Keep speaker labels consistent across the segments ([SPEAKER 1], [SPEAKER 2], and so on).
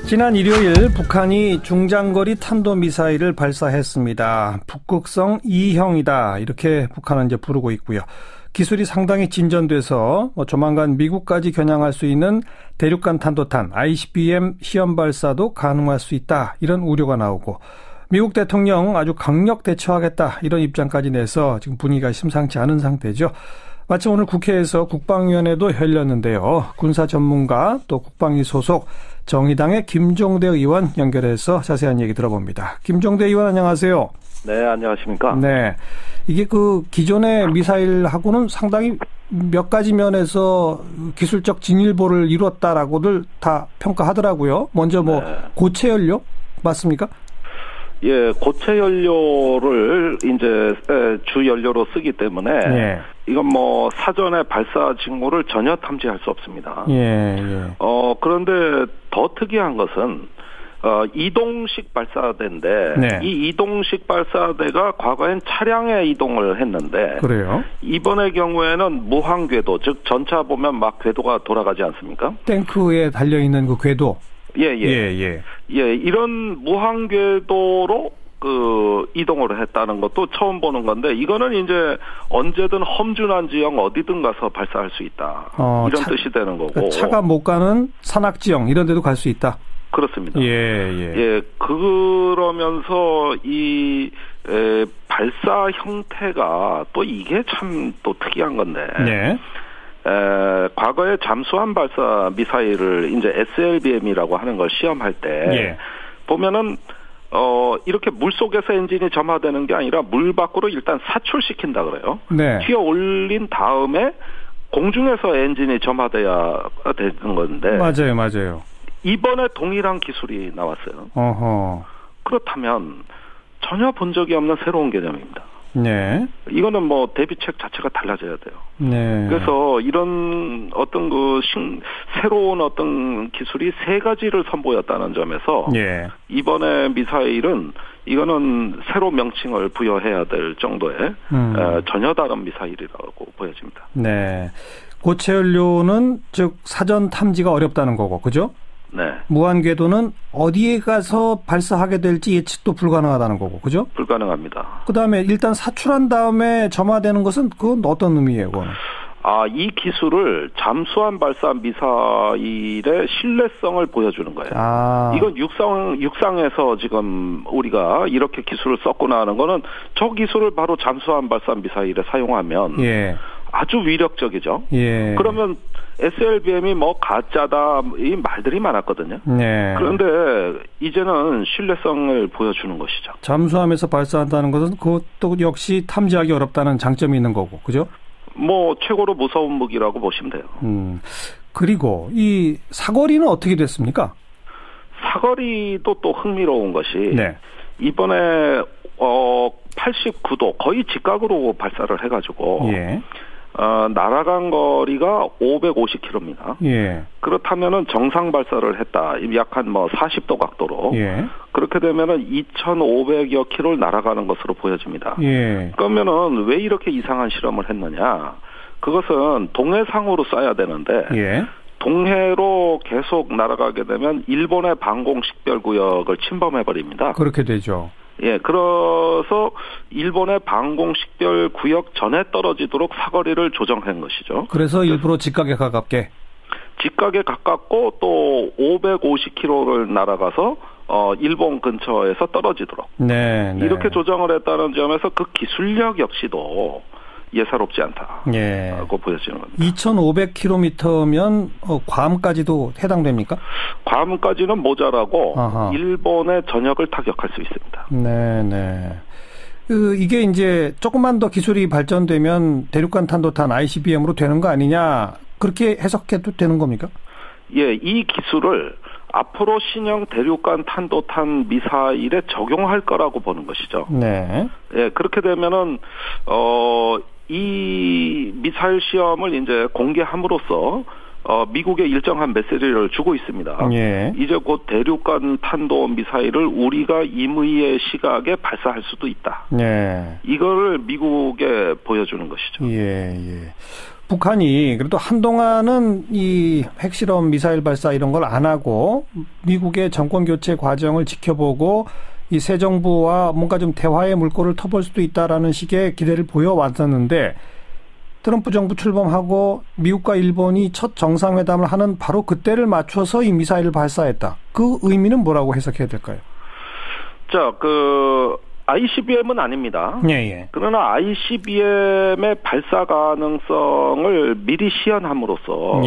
[SPEAKER 1] 지난 일요일 북한이 중장거리 탄도미사일을 발사했습니다. 북극성 2형이다 이렇게 북한은 이제 부르고 있고요. 기술이 상당히 진전돼서 조만간 미국까지 겨냥할 수 있는 대륙간 탄도탄 ICBM 시험 발사도 가능할 수 있다 이런 우려가 나오고 미국 대통령 아주 강력 대처하겠다 이런 입장까지 내서 지금 분위기가 심상치 않은 상태죠. 마침 오늘 국회에서 국방위원회도 열렸는데요. 군사 전문가 또 국방위 소속 정의당의 김종대 의원 연결해서 자세한 얘기 들어봅니다. 김종대 의원 안녕하세요.
[SPEAKER 2] 네, 안녕하십니까.
[SPEAKER 1] 네, 이게 그 기존의 미사일하고는 상당히 몇 가지 면에서 기술적 진일보를 이뤘다라고들 다 평가하더라고요. 먼저 뭐
[SPEAKER 2] 네.
[SPEAKER 1] 고체 연료 맞습니까?
[SPEAKER 2] 예, 고체 연료를 이제 주 연료로 쓰기 때문에
[SPEAKER 1] 예.
[SPEAKER 2] 이건 뭐 사전에 발사 징후를 전혀 탐지할 수 없습니다.
[SPEAKER 1] 예.
[SPEAKER 2] 그런데 더 특이한 것은 이동식 발사대인데
[SPEAKER 1] 네.
[SPEAKER 2] 이 이동식 발사대가 과거엔 차량에 이동을 했는데
[SPEAKER 1] 그래요?
[SPEAKER 2] 이번의 경우에는 무한 궤도, 즉 전차 보면 막 궤도가 돌아가지 않습니까?
[SPEAKER 1] 탱크에 달려 있는 그 궤도.
[SPEAKER 2] 예. 이런 무한 궤도로 이동을 했다는 것도 처음 보는 건데 이거는 이제 언제든 험준한 지형 어디든 가서 발사할 수 있다. 이런 뜻이 되는 거고.
[SPEAKER 1] 그러니까 차가 못 가는 산악 지형 이런 데도 갈 수 있다.
[SPEAKER 2] 그렇습니다.
[SPEAKER 1] 예.
[SPEAKER 2] 그러면서 이 발사 형태가 또 이게 참 또 특이한 건데.
[SPEAKER 1] 네.
[SPEAKER 2] 과거에 잠수함 발사 미사일을 이제 SLBM이라고 하는 걸 시험할 때 보면은 이렇게 물 속에서 엔진이 점화되는 게 아니라 물 밖으로 일단 사출시킨다 그래요.
[SPEAKER 1] 네.
[SPEAKER 2] 튀어 올린 다음에 공중에서 엔진이 점화돼야 되는 건데.
[SPEAKER 1] 맞아요.
[SPEAKER 2] 이번에 동일한 기술이 나왔어요.
[SPEAKER 1] 어허.
[SPEAKER 2] 그렇다면 전혀 본 적이 없는 새로운 개념입니다.
[SPEAKER 1] 네.
[SPEAKER 2] 이거는 뭐 대비책 자체가 달라져야 돼요.
[SPEAKER 1] 네.
[SPEAKER 2] 그래서 이런 어떤 새로운 어떤 기술이 세 가지를 선보였다는 점에서 이번에 미사일은 이거는 새로 명칭을 부여해야 될 정도의 전혀 다른 미사일이라고 보여집니다.
[SPEAKER 1] 네. 고체 연료는 즉 사전 탐지가 어렵다는 거고, 그죠?
[SPEAKER 2] 네.
[SPEAKER 1] 무한 궤도는 어디에 가서 발사하게 될지 예측도 불가능하다는 거고, 그죠?
[SPEAKER 2] 불가능합니다.
[SPEAKER 1] 그다음에 일단 사출한 다음에 점화되는 것은 그건 어떤 의미예요, 그건?
[SPEAKER 2] 이 기술을 잠수함 발사 미사일의 신뢰성을 보여주는 거예요. 이건 육상에서 지금 우리가 이렇게 기술을 썼구나 하는 거는 저 기술을 바로 잠수함 발사 미사일에 사용하면 아주 위력적이죠. 그러면 SLBM이 뭐 가짜다 이 말들이 많았거든요. 그런데 이제는 신뢰성을 보여주는 것이죠.
[SPEAKER 1] 잠수함에서 발사한다는 것은 그것도 역시 탐지하기 어렵다는 장점이 있는 거고, 그죠?
[SPEAKER 2] 뭐 최고로 무서운 무기라고 보시면 돼요.
[SPEAKER 1] 그리고 이 사거리는 어떻게 됐습니까?
[SPEAKER 2] 사거리도 또 흥미로운 것이 이번에 89도 거의 직각으로 발사를 해가지고 날아간 거리가 550km입니다. 그렇다면은 정상 발사를 했다. 약 한 40도 각도로. 그렇게 되면은 2,500여 킬로를 날아가는 것으로 보여집니다. 그러면은 왜 이렇게 이상한 실험을 했느냐? 그것은 동해상으로 쏴야 되는데 동해로 계속 날아가게 되면 일본의 방공 식별 구역을 침범해 버립니다.
[SPEAKER 1] 그렇게 되죠.
[SPEAKER 2] 그래서 일본의 방공 식별 구역 전에 떨어지도록 사거리를 조정한 것이죠.
[SPEAKER 1] 그래서 일부러 직각에 가깝게.
[SPEAKER 2] 직각에 가깝고 또 550km를 날아가서 일본 근처에서 떨어지도록. 이렇게 조정을 했다는 점에서 그 기술력 역시도 예사롭지 않다고 보여지는 겁니다.
[SPEAKER 1] 2,500km면 괌까지도 해당됩니까?
[SPEAKER 2] 괌까지는 모자라고 일본의 전역을 타격할 수 있습니다.
[SPEAKER 1] 이게 이제 조금만 더 기술이 발전되면 대륙간 탄도탄 ICBM으로 되는 거 아니냐 그렇게 해석해도 되는 겁니까?
[SPEAKER 2] 이 기술을 앞으로 신형 대륙간 탄도탄 미사일에 적용할 거라고 보는 것이죠. 그렇게 되면은 이 미사일 시험을 이제 공개함으로써 미국에 일정한 메시지를 주고 있습니다. 이제 곧 대륙간 탄도 미사일을 우리가 임의의 시각에 발사할 수도 있다. 이거를 미국에 보여주는 것이죠.
[SPEAKER 1] 북한이 그래도 한동안은 이 핵실험 미사일 발사 이런 걸 안 하고 미국의 정권 교체 과정을 지켜보고 이 새 정부와 뭔가 좀 대화의 물꼬를 터볼 수도 있다라는 식의 기대를 보여왔었는데 트럼프 정부 출범하고 미국과 일본이 첫 정상회담을 하는 바로 그때를 맞춰서 이 미사일을 발사했다. 그 의미는 뭐라고 해석해야 될까요?
[SPEAKER 2] 자, ICBM은 아닙니다.
[SPEAKER 1] 예.
[SPEAKER 2] 그러나 ICBM의 발사 가능성을 미리 시연함으로써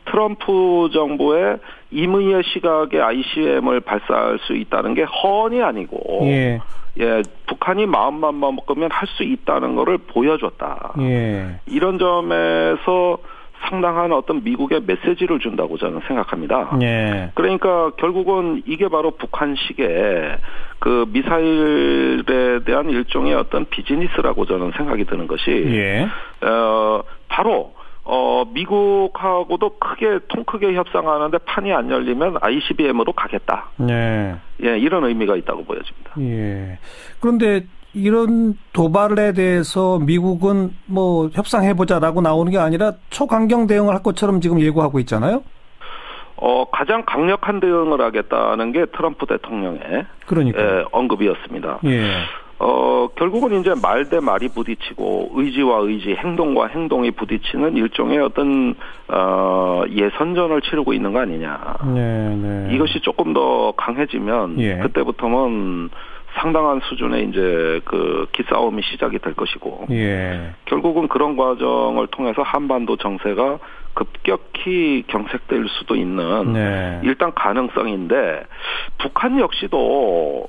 [SPEAKER 2] 트럼프 정부의 임의의 시각에 ICBM을 발사할 수 있다는 게 허언이 아니고 북한이 마음만 먹으면 할 수 있다는 것을 보여줬다. 이런 점에서 상당한 어떤 미국의 메시지를 준다고 저는 생각합니다. 그러니까 결국은 이게 바로 북한식의 그 미사일에 대한 일종의 어떤 비즈니스라고 저는 생각이 드는 것이 바로 미국하고도 통 크게 협상하는데 판이 안 열리면 ICBM으로 가겠다. 이런 의미가 있다고 보여집니다.
[SPEAKER 1] 그런데 이런 도발에 대해서 미국은 뭐 협상해보자라고 나오는 게 아니라 초강경 대응을 할 것처럼 지금 예고하고 있잖아요.
[SPEAKER 2] 가장 강력한 대응을 하겠다는 게 트럼프 대통령의 언급이었습니다. 결국은 이제 말 대 말이 부딪히고 의지와 의지, 행동과 행동이 부딪히는 일종의 어떤 예선전을 치르고 있는 거 아니냐. 이것이 조금 더 강해지면 그때부터는 상당한 수준의 이제 그 기싸움이 시작이 될 것이고 결국은 그런 과정을 통해서 한반도 정세가 급격히 경색될 수도 있는 일단 가능성인데 북한 역시도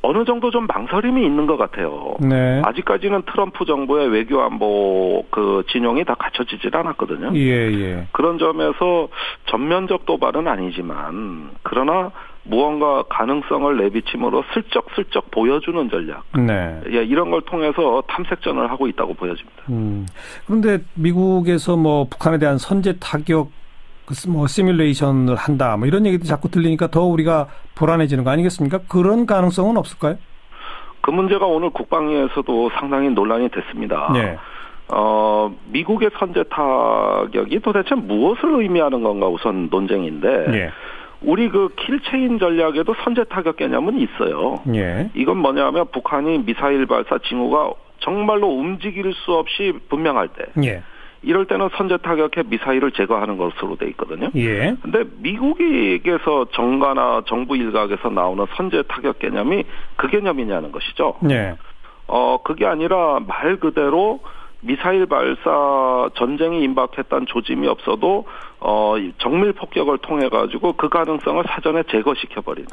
[SPEAKER 2] 어느 정도 좀 망설임이 있는 것 같아요. 아직까지는 트럼프 정부의 외교안보 그 진영이 다 갖춰지질 않았거든요. 그런 점에서 전면적 도발은 아니지만 그러나 무언가 가능성을 내비침으로 슬쩍슬쩍 보여주는 전략. 이런 걸 통해서 탐색전을 하고 있다고 보여집니다.
[SPEAKER 1] 그런데 미국에서 뭐 북한에 대한 선제 타격 뭐 시뮬레이션을 한다 뭐 이런 얘기도 자꾸 들리니까 더 우리가 불안해지는 거 아니겠습니까? 그런 가능성은 없을까요?
[SPEAKER 2] 그 문제가 오늘 국방위에서도 상당히 논란이 됐습니다. 미국의 선제 타격이 도대체 무엇을 의미하는 건가 우선 논쟁인데 우리 그 킬체인 전략에도 선제 타격 개념은 있어요. 이건 뭐냐면 북한이 미사일 발사 징후가 정말로 움직일 수 없이 분명할 때 이럴 때는 선제 타격해 미사일을 제거하는 것으로 돼 있거든요. 근데 미국에서 정가나 정부 일각에서 나오는 선제 타격 개념이 그 개념이냐는 것이죠. 그게 아니라 말 그대로 미사일 발사 전쟁이 임박했던 조짐이 없어도 정밀 폭격을 통해 가지고 그 가능성을 사전에 제거시켜 버리는.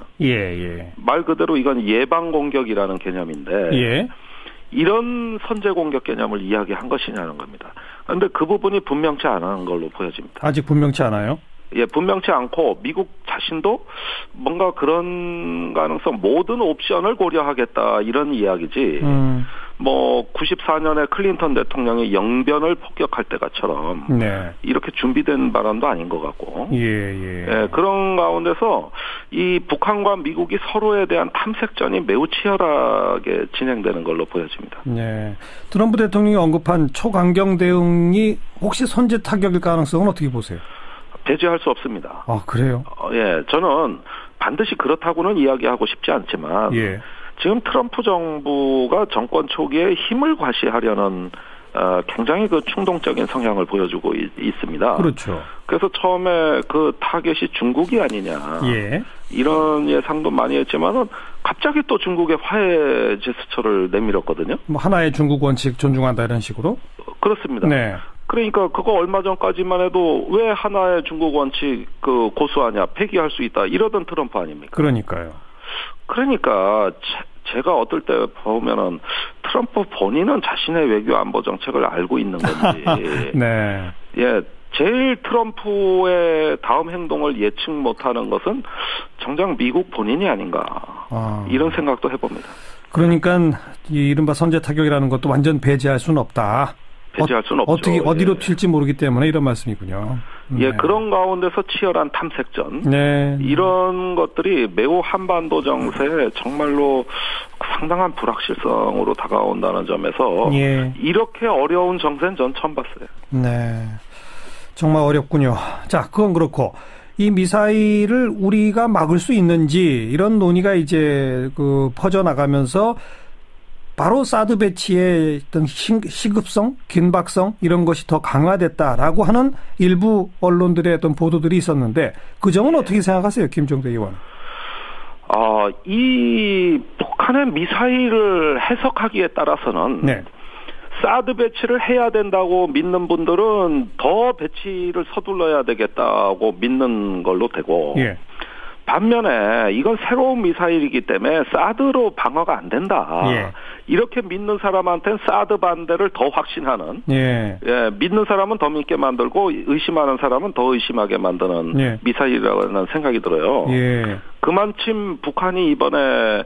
[SPEAKER 2] 말 그대로 이건 예방 공격이라는 개념인데 이런 선제 공격 개념을 이야기한 것이냐는 겁니다. 그런데 그 부분이 분명치 않은 걸로 보여집니다.
[SPEAKER 1] 아직 분명치 않아요?
[SPEAKER 2] 분명치 않고 미국 자신도 뭔가 그런 가능성 모든 옵션을 고려하겠다 이런 이야기지. 뭐 94년에 클린턴 대통령이 영변을 폭격할 때가처럼 이렇게 준비된 발언도 아닌 것 같고 그런 가운데서 이 북한과 미국이 서로에 대한 탐색전이 매우 치열하게 진행되는 걸로 보여집니다.
[SPEAKER 1] 트럼프 대통령이 언급한 초강경 대응이 혹시 선제 타격일 가능성은 어떻게 보세요?
[SPEAKER 2] 배제할 수 없습니다.
[SPEAKER 1] 아, 그래요?
[SPEAKER 2] 저는 반드시 그렇다고는 이야기하고 싶지 않지만 지금 트럼프 정부가 정권 초기에 힘을 과시하려는 굉장히 그 충동적인 성향을 보여주고 있습니다.
[SPEAKER 1] 그렇죠.
[SPEAKER 2] 그래서 처음에 그 타겟이 중국이 아니냐 이런 예상도 많이 했지만은 갑자기 또 중국의 화해 제스처를 내밀었거든요.
[SPEAKER 1] 뭐 하나의 중국 원칙 존중한다 이런 식으로?
[SPEAKER 2] 그렇습니다. 그러니까 그거 얼마 전까지만 해도 왜 하나의 중국 원칙 그 고수하냐 폐기할 수 있다 이러던 트럼프 아닙니까?
[SPEAKER 1] 그러니까요.
[SPEAKER 2] 그러니까 제가 어떨 때 보면은 트럼프 본인은 자신의 외교 안보 정책을 알고 있는 건지 제일 트럼프의 다음 행동을 예측 못하는 것은 정작 미국 본인이 아닌가 이런 생각도 해봅니다.
[SPEAKER 1] 그러니까 이 이른바 선제 타격이라는 것도 완전 배제할 수는 없다.
[SPEAKER 2] 배치할 수는 없죠.
[SPEAKER 1] 어디로 튈지 모르기 때문에 이런 말씀이군요.
[SPEAKER 2] 예, 그런 가운데서 치열한 탐색전.
[SPEAKER 1] 네.
[SPEAKER 2] 이런 것들이 매우 한반도 정세에 정말로 상당한 불확실성으로 다가온다는 점에서
[SPEAKER 1] 예.
[SPEAKER 2] 이렇게 어려운 정세는 전 처음 봤어요.
[SPEAKER 1] 네. 정말 어렵군요. 자, 그건 그렇고 이 미사일을 우리가 막을 수 있는지 이런 논의가 이제 퍼져나가면서 바로 사드 배치의 어떤 시급성, 긴박성 이런 것이 더 강화됐다라고 하는 일부 언론들의 어떤 보도들이 있었는데 그 점은 어떻게 생각하세요, 김종대 의원?
[SPEAKER 2] 이 북한의 미사일을 해석하기에 따라서는 네. 사드 배치를 해야 된다고 믿는 분들은 더 배치를 서둘러야 되겠다고 믿는 걸로 되고 예. 반면에 이건 새로운 미사일이기 때문에 사드로 방어가 안 된다. 예. 이렇게 믿는 사람한테는 사드 반대를 더 확신하는 예, 믿는 사람은 더 믿게 만들고 의심하는 사람은 더 의심하게 만드는 예. 미사일이라는 생각이 들어요. 예. 그만큼 북한이 이번에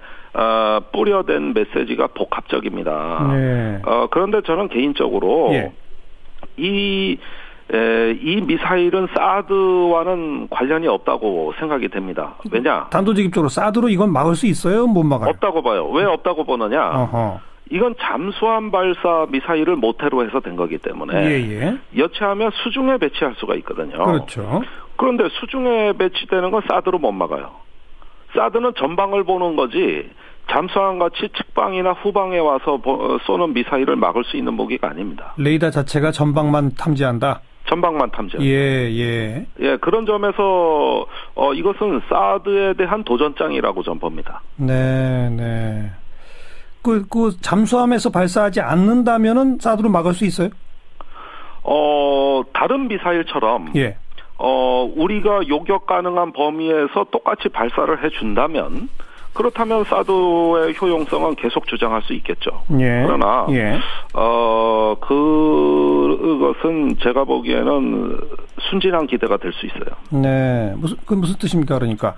[SPEAKER 2] 뿌려댄 메시지가 복합적입니다. 네. 그런데 저는 개인적으로
[SPEAKER 1] 예.
[SPEAKER 2] 이 미사일은 사드와는 관련이 없다고 생각이 됩니다. 왜냐?
[SPEAKER 1] 단도직입적으로 사드로 이건 막을 수 있어요? 못 막아요?
[SPEAKER 2] 없다고 봐요. 왜 없다고 보느냐?
[SPEAKER 1] 어허.
[SPEAKER 2] 이건 잠수함 발사 미사일을 모태로 해서 된 거기 때문에
[SPEAKER 1] 예.
[SPEAKER 2] 여차하면 수중에 배치할 수가 있거든요.
[SPEAKER 1] 그렇죠.
[SPEAKER 2] 그런데 수중에 배치되는 건 사드로 못 막아요. 사드는 전방을 보는 거지 잠수함같이 측방이나 후방에 와서 쏘는 미사일을 막을 수 있는 무기가 아닙니다.
[SPEAKER 1] 레이더 자체가 전방만 탐지한다?
[SPEAKER 2] 전방만 탐지한다.
[SPEAKER 1] 예.
[SPEAKER 2] 그런 점에서 이것은 사드에 대한 도전장이라고 전 봅니다.
[SPEAKER 1] 네. 그 잠수함에서 발사하지 않는다면은 사드로 막을 수 있어요?
[SPEAKER 2] 다른 미사일처럼
[SPEAKER 1] 예.
[SPEAKER 2] 우리가 요격 가능한 범위에서 똑같이 발사를 해준다면 그렇다면 사드의 효용성은 계속 주장할 수 있겠죠.
[SPEAKER 1] 예.
[SPEAKER 2] 그러나 그것은 제가 보기에는 순진한 기대가 될 수 있어요.
[SPEAKER 1] 네, 무슨 뜻입니까? 그러니까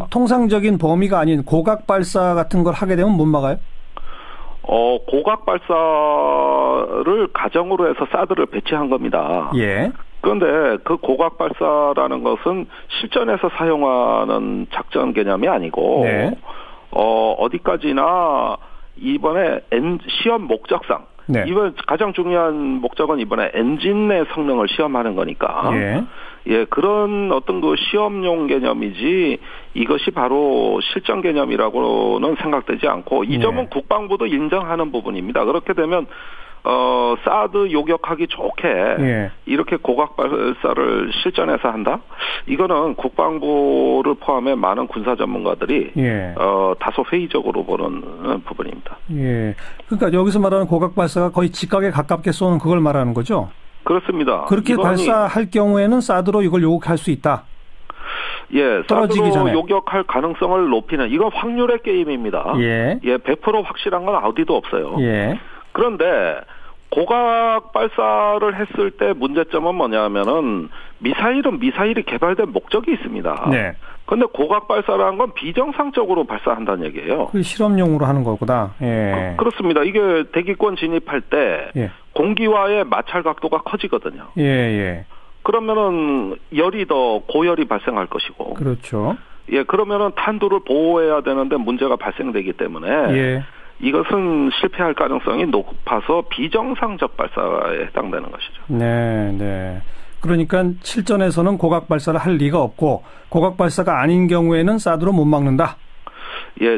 [SPEAKER 1] 통상적인 범위가 아닌 고각 발사 같은 걸 하게 되면 못 막아요?
[SPEAKER 2] 고각 발사를 가정으로 해서 사드를 배치한 겁니다.
[SPEAKER 1] 예.
[SPEAKER 2] 그런데 그 고각 발사라는 것은 실전에서 사용하는 작전 개념이 아니고
[SPEAKER 1] 네.
[SPEAKER 2] 어디까지나 이번에 시험 목적상
[SPEAKER 1] 네.
[SPEAKER 2] 이번 가장 중요한 목적은 이번에 엔진의 성능을 시험하는 거니까 그런 어떤 그 시험용 개념이지 이것이 바로 실전 개념이라고는 생각되지 않고 이 점은 국방부도 인정하는 부분입니다. 그렇게 되면 사드 요격하기 좋게 이렇게 고각 발사를 실전에서 한다? 이거는 국방부를 포함해 많은 군사 전문가들이 다소 회의적으로 보는 부분입니다.
[SPEAKER 1] 예. 그러니까 여기서 말하는 고각 발사가 거의 직각에 가깝게 쏘는 그걸 말하는 거죠?
[SPEAKER 2] 그렇습니다.
[SPEAKER 1] 그렇게 발사할 경우에는 사드로 이걸 요격할 수 있다?
[SPEAKER 2] 떨어지기 전에 요격할 가능성을 높이는 이건 확률의 게임입니다. 100% 확실한 건 어디도 없어요. 그런데 고각 발사를 했을 때 문제점은 뭐냐면은 미사일이 개발된 목적이 있습니다. 그런데 고각 발사라는 건 비정상적으로 발사한다는 얘기예요.
[SPEAKER 1] 그 실험용으로 하는 거구나.
[SPEAKER 2] 그렇습니다. 이게 대기권 진입할 때 공기와의 마찰 각도가 커지거든요. 그러면은 열이 더 고열이 발생할 것이고.
[SPEAKER 1] 그렇죠.
[SPEAKER 2] 그러면은 탄두를 보호해야 되는데 문제가 발생되기 때문에 이것은 실패할 가능성이 높아서 비정상적 발사에 해당되는 것이죠.
[SPEAKER 1] 네. 그러니까 실전에서는 고각 발사를 할 리가 없고 고각 발사가 아닌 경우에는 사드로 못 막는다.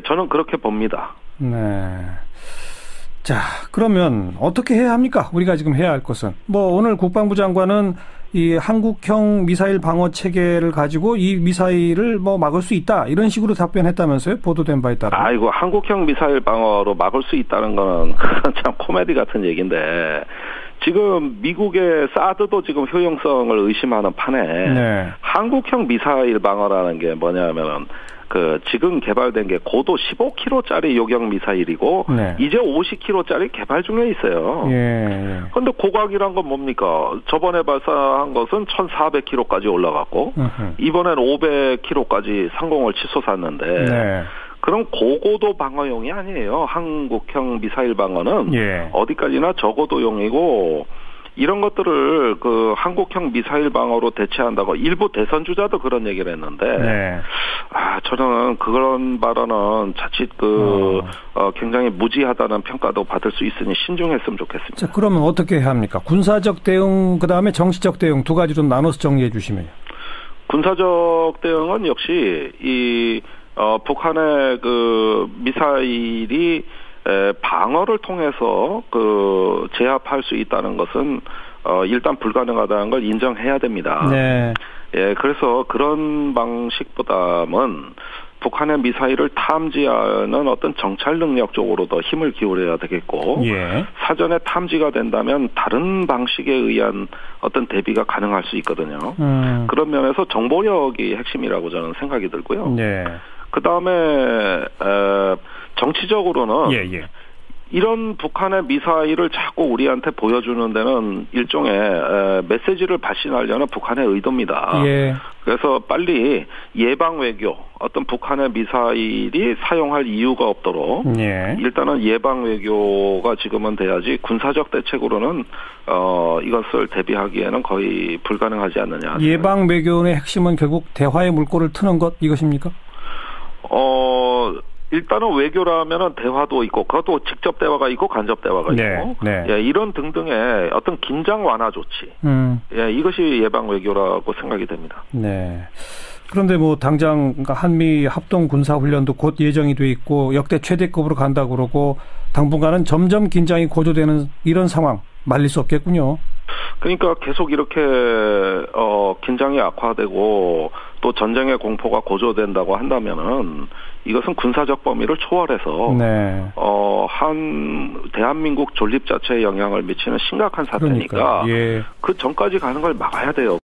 [SPEAKER 2] 저는 그렇게 봅니다.
[SPEAKER 1] 네. 자, 그러면 어떻게 해야 합니까? 우리가 지금 해야 할 것은. 오늘 국방부 장관은 이 한국형 미사일 방어 체계를 가지고 이 미사일을 막을 수 있다. 이런 식으로 답변했다면서요? 보도된 바에 따라.
[SPEAKER 2] 한국형 미사일 방어로 막을 수 있다는 거는 참 코미디 같은 얘기인데 지금 미국의 사드도 지금 효용성을 의심하는 판에 한국형 미사일 방어라는 게 뭐냐면은 지금 개발된 게 고도 15km짜리 요격 미사일이고 이제 50km짜리 개발 중에 있어요. 그런데 고각이란 건 뭡니까? 저번에 발사한 것은 1,400km까지 올라갔고 이번엔 500km까지 상공을 치솟았는데 그럼 고고도 방어용이 아니에요. 한국형 미사일 방어는 어디까지나 저고도용이고 이런 것들을 그 한국형 미사일 방어로 대체한다고 일부 대선 주자도 그런 얘기를 했는데, 네. 저는 그런 발언은 자칫 굉장히 무지하다는 평가도 받을 수 있으니 신중했으면 좋겠습니다.
[SPEAKER 1] 자, 그러면 어떻게 해야 합니까? 군사적 대응, 그 다음에 정치적 대응 두 가지로 나눠서 정리해 주시면요.
[SPEAKER 2] 군사적 대응은 역시 북한의 그 미사일이 방어를 통해서 제압할 수 있다는 것은 일단 불가능하다는 걸 인정해야 됩니다. 네. 예, 그래서 그런 방식보다는 북한의 미사일을 탐지하는 어떤 정찰 능력 쪽으로 더 힘을 기울여야 되겠고, 예. 사전에 탐지가 된다면 다른 방식에 의한 어떤 대비가 가능할 수 있거든요. 그런 면에서 정보력이 핵심이라고 저는 생각이 들고요. 네. 그 다음에 정치적으로는 예. 이런 북한의 미사일을 자꾸 우리한테 보여주는 데는 일종의 메시지를 발신하려는 북한의 의도입니다. 예. 그래서 빨리 예방 외교, 어떤 북한의 미사일이 사용할 이유가 없도록 예. 일단은 예방 외교가 지금은 돼야지 군사적 대책으로는 이것을 대비하기에는 거의 불가능하지 않느냐.
[SPEAKER 1] 예방 외교의 핵심은 결국 대화의 물꼬를 트는 것 이것입니까?
[SPEAKER 2] 일단은 외교라면은 대화도 있고, 그것도 직접 대화가 있고 간접 대화가 있고, 네. 예, 이런 등등의 어떤 긴장 완화 조치, 예, 이것이 예방 외교라고 생각이 됩니다.
[SPEAKER 1] 네. 그런데 뭐 당장 한미 합동 군사 훈련도 곧 예정이 돼 있고 역대 최대급으로 간다고 그러고 당분간은 점점 긴장이 고조되는 이런 상황 말릴 수 없겠군요.
[SPEAKER 2] 그러니까 계속 이렇게 긴장이 악화되고 또 전쟁의 공포가 고조된다고 한다면은 이것은 군사적 범위를 초월해서 네. 대한민국 존립 자체에 영향을 미치는 심각한 사태니까 예. 그 전까지 가는 걸 막아야 돼요.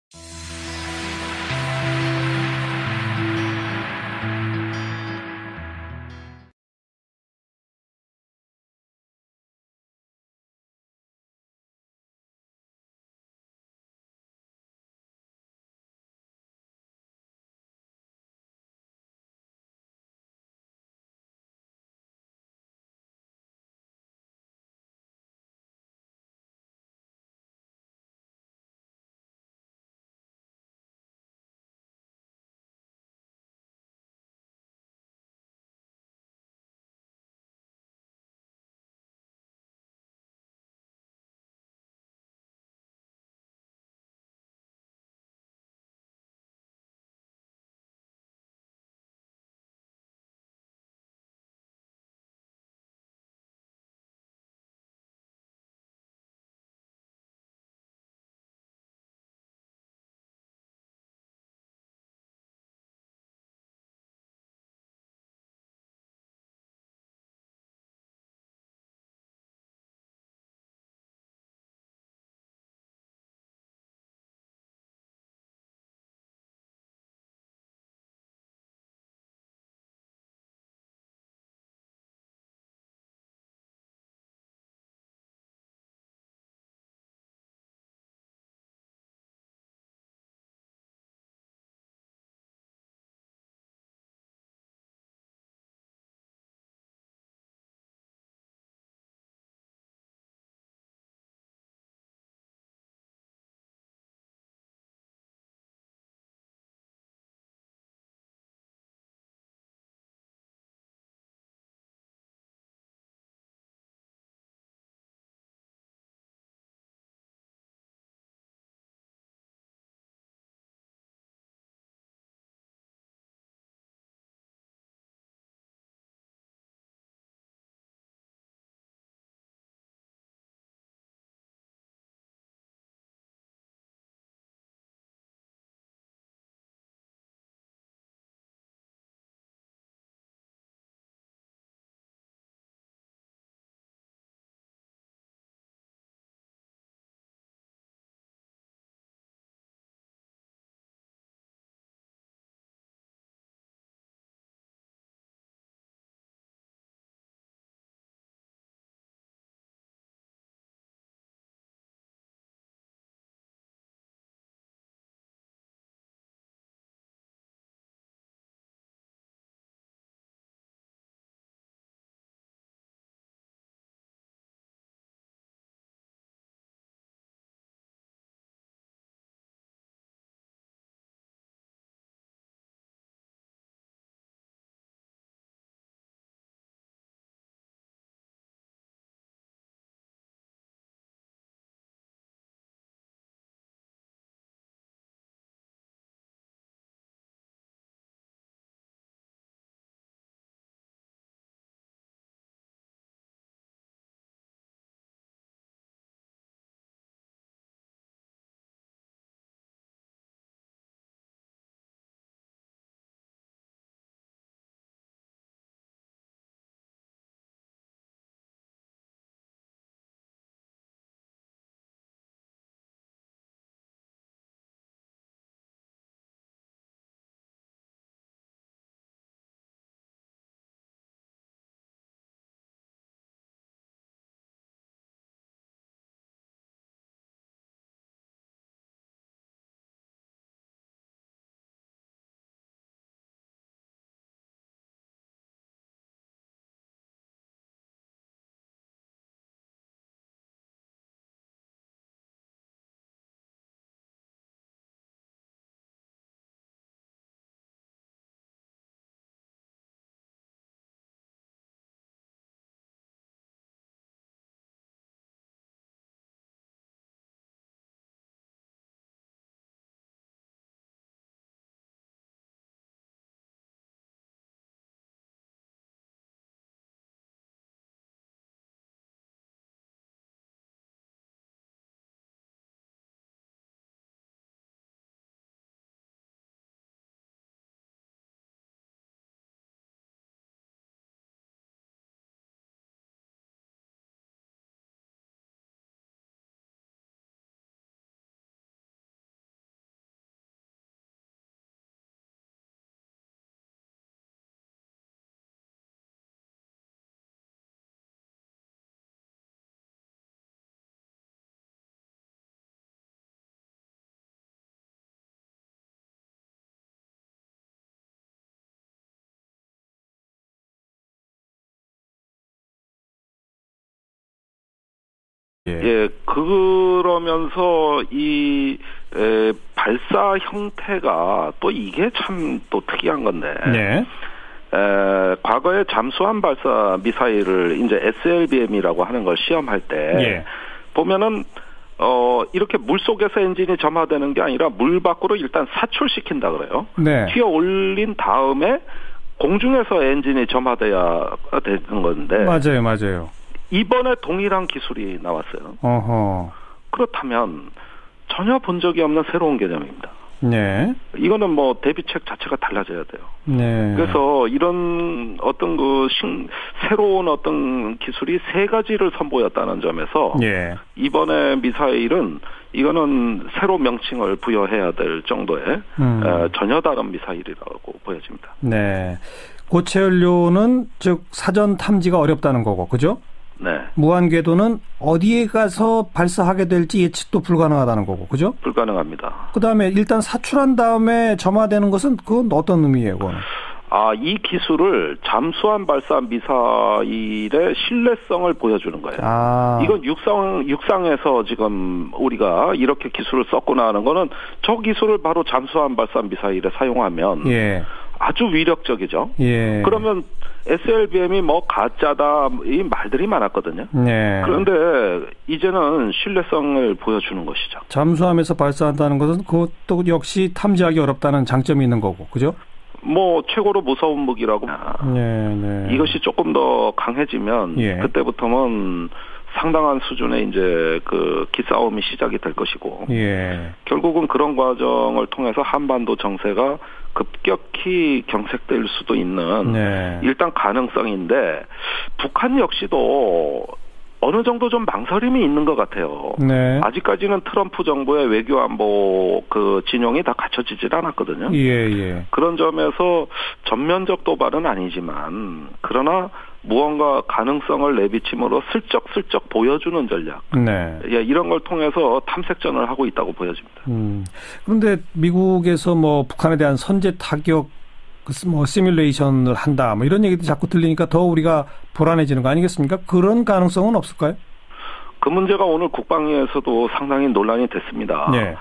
[SPEAKER 2] 예, 그러면서 이 발사 형태가 또 이게 참 또 특이한 건데.
[SPEAKER 1] 네.
[SPEAKER 2] 과거에 잠수함 발사 미사일을 이제 SLBM이라고 하는 걸 시험할 때
[SPEAKER 1] 예.
[SPEAKER 2] 보면은 이렇게 물 속에서 엔진이 점화되는 게 아니라 물 밖으로 일단 사출시킨다 그래요.
[SPEAKER 1] 네.
[SPEAKER 2] 튀어 올린 다음에 공중에서 엔진이 점화돼야 되는 건데.
[SPEAKER 1] 맞아요.
[SPEAKER 2] 이번에 동일한 기술이 나왔어요.
[SPEAKER 1] 어허.
[SPEAKER 2] 그렇다면 전혀 본 적이 없는 새로운 개념입니다.
[SPEAKER 1] 네.
[SPEAKER 2] 이거는 뭐 대비책 자체가 달라져야 돼요.
[SPEAKER 1] 네.
[SPEAKER 2] 그래서 이런 어떤 새로운 어떤 기술이 세 가지를 선보였다는 점에서
[SPEAKER 1] 예.
[SPEAKER 2] 이번에 미사일은 이거는 새로 명칭을 부여해야 될 정도의 전혀 다른 미사일이라고 보여집니다.
[SPEAKER 1] 네. 고체 연료는 즉 사전 탐지가 어렵다는 거고, 그죠?
[SPEAKER 2] 네.
[SPEAKER 1] 무한 궤도는 어디에 가서 발사하게 될지 예측도 불가능하다는 거고, 그죠?
[SPEAKER 2] 불가능합니다.
[SPEAKER 1] 그다음에 일단 사출한 다음에 점화되는 것은 그건 어떤 의미예요, 그거는?
[SPEAKER 2] 이 기술을 잠수함 발사 미사일의 신뢰성을 보여주는 거예요. 이건 육상에서 지금 우리가 이렇게 기술을 썼구나 하는 거는 저 기술을 바로 잠수함 발사 미사일에 사용하면
[SPEAKER 1] 예.
[SPEAKER 2] 아주 위력적이죠.
[SPEAKER 1] 예.
[SPEAKER 2] 그러면 SLBM이 뭐 가짜다 이 말들이 많았거든요.
[SPEAKER 1] 네.
[SPEAKER 2] 그런데 이제는 신뢰성을 보여주는 것이죠.
[SPEAKER 1] 잠수함에서 발사한다는 것은 그것도 역시 탐지하기 어렵다는 장점이 있는 거고, 그죠?
[SPEAKER 2] 뭐 최고로 무서운 무기라고.
[SPEAKER 1] 네.
[SPEAKER 2] 이것이 조금 더 강해지면
[SPEAKER 1] 예.
[SPEAKER 2] 그때부터는 상당한 수준의 이제 그 기싸움이 시작이 될 것이고.
[SPEAKER 1] 예.
[SPEAKER 2] 결국은 그런 과정을 통해서 한반도 정세가 급격히 경색될 수도 있는
[SPEAKER 1] 네.
[SPEAKER 2] 일단 가능성인데 북한 역시도 어느 정도 좀 망설임이 있는 것 같아요.
[SPEAKER 1] 네.
[SPEAKER 2] 아직까지는 트럼프 정부의 외교안보 그 진영이 다 갖춰지질 않았거든요.
[SPEAKER 1] 예.
[SPEAKER 2] 그런 점에서 전면적 도발은 아니지만 그러나 무언가 가능성을 내비침으로 슬쩍슬쩍 보여주는 전략. 네. 예, 이런 걸 통해서 탐색전을 하고 있다고 보여집니다.
[SPEAKER 1] 그런데 미국에서 뭐 북한에 대한 선제 타격 뭐 시뮬레이션을 한다 뭐 이런 얘기도 자꾸 들리니까 더 우리가 불안해지는 거 아니겠습니까? 그런 가능성은 없을까요?
[SPEAKER 2] 그 문제가 오늘 국방위에서도 상당히 논란이 됐습니다.
[SPEAKER 1] 네.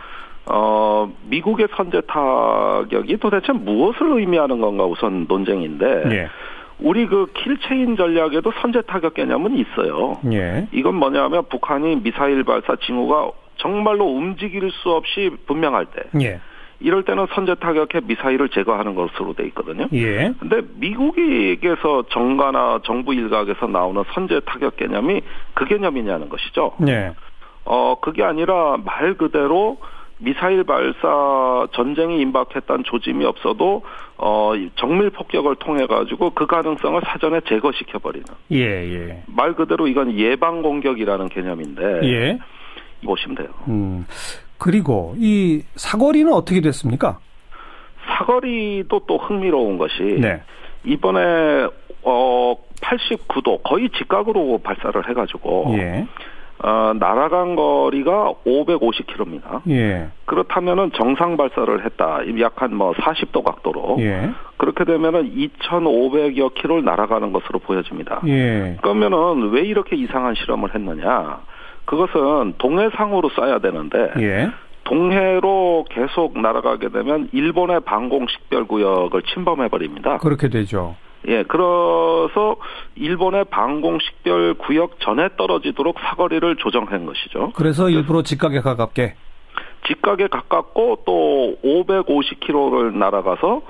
[SPEAKER 2] 미국의 선제 타격이 도대체 무엇을 의미하는 건가 우선 논쟁인데
[SPEAKER 1] 네.
[SPEAKER 2] 우리 그 킬체인 전략에도 선제 타격 개념은 있어요.
[SPEAKER 1] 네.
[SPEAKER 2] 이건 뭐냐면 북한이 미사일 발사 징후가 정말로 움직일 수 없이 분명할 때
[SPEAKER 1] 네.
[SPEAKER 2] 이럴 때는 선제 타격해 미사일을 제거하는 것으로 돼 있거든요.
[SPEAKER 1] 예.
[SPEAKER 2] 근데 미국에서 정가나 정부 일각에서 나오는 선제 타격 개념이 그 개념이냐는 것이죠.
[SPEAKER 1] 네.
[SPEAKER 2] 그게 아니라 말 그대로 미사일 발사 전쟁이 임박했다는 조짐이 없어도 정밀 폭격을 통해 가지고 그 가능성을 사전에 제거시켜 버리는.
[SPEAKER 1] 예.
[SPEAKER 2] 말 그대로 이건 예방 공격이라는 개념인데.
[SPEAKER 1] 예.
[SPEAKER 2] 보시면 돼요.
[SPEAKER 1] 그리고 이 사거리는 어떻게 됐습니까?
[SPEAKER 2] 사거리도 또 흥미로운 것이
[SPEAKER 1] 네.
[SPEAKER 2] 이번에 89도 거의 직각으로 발사를 해가지고
[SPEAKER 1] 예.
[SPEAKER 2] 날아간 거리가 550km입니다.
[SPEAKER 1] 예.
[SPEAKER 2] 그렇다면은 정상 발사를 했다. 약 한 뭐 40도 각도로.
[SPEAKER 1] 예.
[SPEAKER 2] 그렇게 되면은 2,500여 킬로를 날아가는 것으로 보여집니다.
[SPEAKER 1] 예.
[SPEAKER 2] 그러면은 왜 이렇게 이상한 실험을 했느냐? 그것은 동해상으로 쏴야 되는데
[SPEAKER 1] 예.
[SPEAKER 2] 동해로 계속 날아가게 되면 일본의 방공 식별 구역을 침범해 버립니다.
[SPEAKER 1] 그렇게 되죠.
[SPEAKER 2] 예, 그래서 일본의 방공 식별 구역 전에 떨어지도록 사거리를 조정한 것이죠.
[SPEAKER 1] 그래서 일부러 직각에 가깝게.
[SPEAKER 2] 직각에 가깝고 또 550km를 날아가서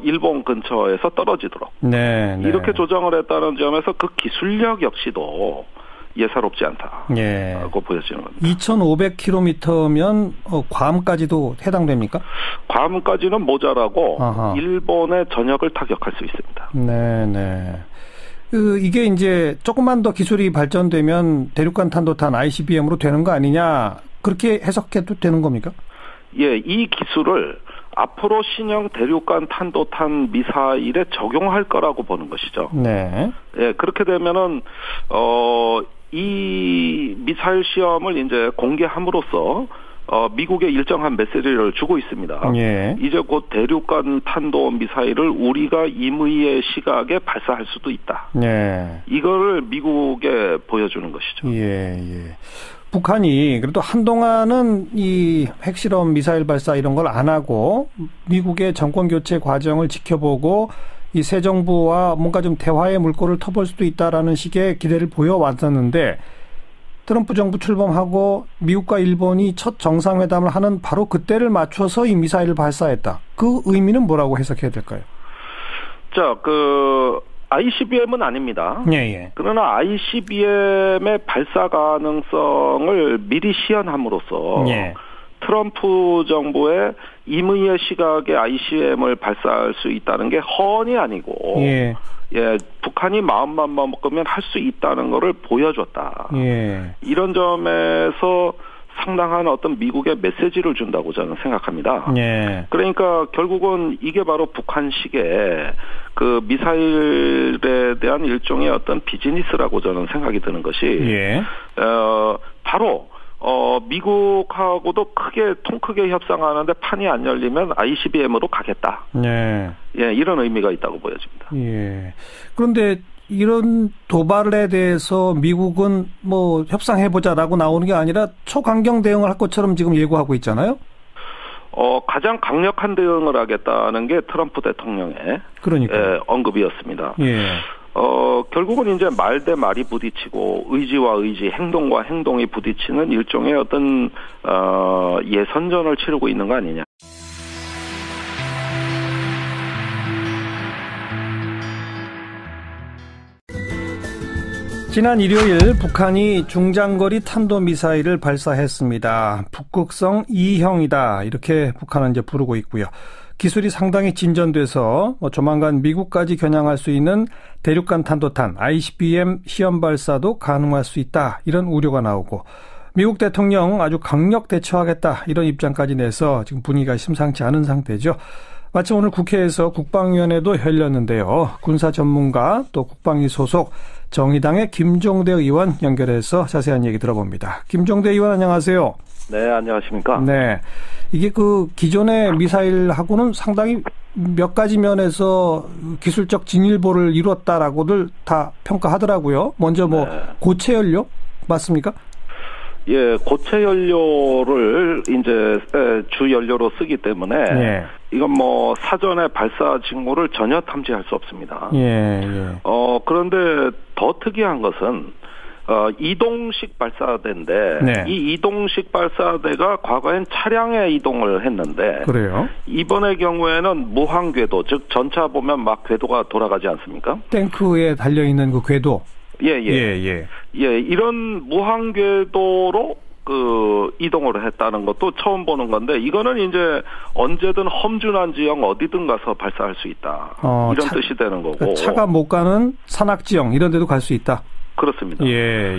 [SPEAKER 2] 일본 근처에서 떨어지도록.
[SPEAKER 1] 네.
[SPEAKER 2] 이렇게 조정을 했다는 점에서 그 기술력 역시도 예사롭지 않다고 보여지는 겁니다.
[SPEAKER 1] 2,500km면 괌까지도 해당됩니까?
[SPEAKER 2] 괌까지는 모자라고
[SPEAKER 1] 아하.
[SPEAKER 2] 일본의 전역을 타격할 수 있습니다.
[SPEAKER 1] 네. 이게 이제 조금만 더 기술이 발전되면 대륙간 탄도탄 ICBM으로 되는 거 아니냐 그렇게 해석해도 되는 겁니까?
[SPEAKER 2] 예, 이 기술을 앞으로 신형 대륙간 탄도탄 미사일에 적용할 거라고 보는 것이죠.
[SPEAKER 1] 네.
[SPEAKER 2] 예, 그렇게 되면은 이 미사일 시험을 이제 공개함으로써 미국에 일정한 메시지를 주고 있습니다.
[SPEAKER 1] 예.
[SPEAKER 2] 이제 곧 대륙간 탄도 미사일을 우리가 임의의 시각에 발사할 수도 있다.
[SPEAKER 1] 예.
[SPEAKER 2] 이거를 미국에 보여주는 것이죠.
[SPEAKER 1] 예, 예. 북한이 그래도 한동안은 이 핵실험 미사일 발사 이런 걸 안 하고 미국의 정권 교체 과정을 지켜보고 이 새 정부와 뭔가 좀 대화의 물꼬를 터볼 수도 있다라는 식의 기대를 보여왔었는데 트럼프 정부 출범하고 미국과 일본이 첫 정상회담을 하는 바로 그때를 맞춰서 이 미사일을 발사했다. 그 의미는 뭐라고 해석해야 될까요?
[SPEAKER 2] 자, ICBM은 아닙니다.
[SPEAKER 1] 예, 예.
[SPEAKER 2] 그러나 ICBM의 발사 가능성을 미리 시연함으로써
[SPEAKER 1] 예.
[SPEAKER 2] 트럼프 정부의 임의의 시각에 ICBM을 발사할 수 있다는 게 허언이 아니고
[SPEAKER 1] 예.
[SPEAKER 2] 예, 북한이 마음만 먹으면 할 수 있다는 것을 보여줬다.
[SPEAKER 1] 예.
[SPEAKER 2] 이런 점에서 상당한 어떤 미국의 메시지를 준다고 저는 생각합니다.
[SPEAKER 1] 예.
[SPEAKER 2] 그러니까 결국은 이게 바로 북한식의 그 미사일에 대한 일종의 어떤 비즈니스라고 저는 생각이 드는 것이
[SPEAKER 1] 예.
[SPEAKER 2] 바로 미국하고도 통 크게 협상하는데 판이 안 열리면 ICBM으로 가겠다.
[SPEAKER 1] 예.
[SPEAKER 2] 예, 이런 의미가 있다고 보여집니다.
[SPEAKER 1] 예. 그런데 이런 도발에 대해서 미국은 뭐 협상해보자라고 나오는 게 아니라 초강경 대응을 할 것처럼 지금 예고하고 있잖아요.
[SPEAKER 2] 가장 강력한 대응을 하겠다는 게 트럼프 대통령의 언급이었습니다.
[SPEAKER 1] 예.
[SPEAKER 2] 결국은 이제 말 대 말이 부딪히고 의지와 의지, 행동과 행동이 부딪히는 일종의 어떤 예선전을 치르고 있는 거 아니냐.
[SPEAKER 1] 지난 일요일 북한이 중장거리 탄도미사일을 발사했습니다. 북극성 2형이다. 이렇게 북한은 이제 부르고 있고요. 기술이 상당히 진전돼서 조만간 미국까지 겨냥할 수 있는 대륙간 탄도탄 ICBM 시험 발사도 가능할 수 있다. 이런 우려가 나오고 미국 대통령 아주 강력 대처하겠다. 이런 입장까지 내서 지금 분위기가 심상치 않은 상태죠. 마침 오늘 국회에서 국방위원회도 열렸는데요. 군사 전문가 또 국방위 소속 정의당의 김종대 의원 연결해서 자세한 얘기 들어봅니다. 김종대 의원 안녕하세요.
[SPEAKER 2] 네, 안녕하십니까.
[SPEAKER 1] 네. 이게 기존의 미사일하고는 상당히 몇 가지 면에서 기술적 진일보를 이뤘다라고들 다 평가하더라고요. 먼저 고체 연료 맞습니까?
[SPEAKER 2] 예, 고체 연료를 이제 주 연료로 쓰기 때문에
[SPEAKER 1] 예.
[SPEAKER 2] 이건 사전에 발사 징후를 전혀 탐지할 수 없습니다.
[SPEAKER 1] 예, 예.
[SPEAKER 2] 그런데 더 특이한 것은 이동식 발사대인데
[SPEAKER 1] 네.
[SPEAKER 2] 이 이동식 발사대가 과거엔 차량에 이동을 했는데
[SPEAKER 1] 그래요?
[SPEAKER 2] 이번의 경우에는 무한 궤도, 즉 전차 보면 막 궤도가 돌아가지 않습니까?
[SPEAKER 1] 탱크에 달려 있는 그 궤도.
[SPEAKER 2] 예. 이런 무한 궤도로 이동을 했다는 것도 처음 보는 건데 이거는 이제 언제든 험준한 지형 어디든 가서 발사할 수 있다. 이런 뜻이 되는 거고.
[SPEAKER 1] 차가 못 가는 산악 지형 이런 데도 갈 수 있다.
[SPEAKER 2] 그렇습니다.
[SPEAKER 1] 예.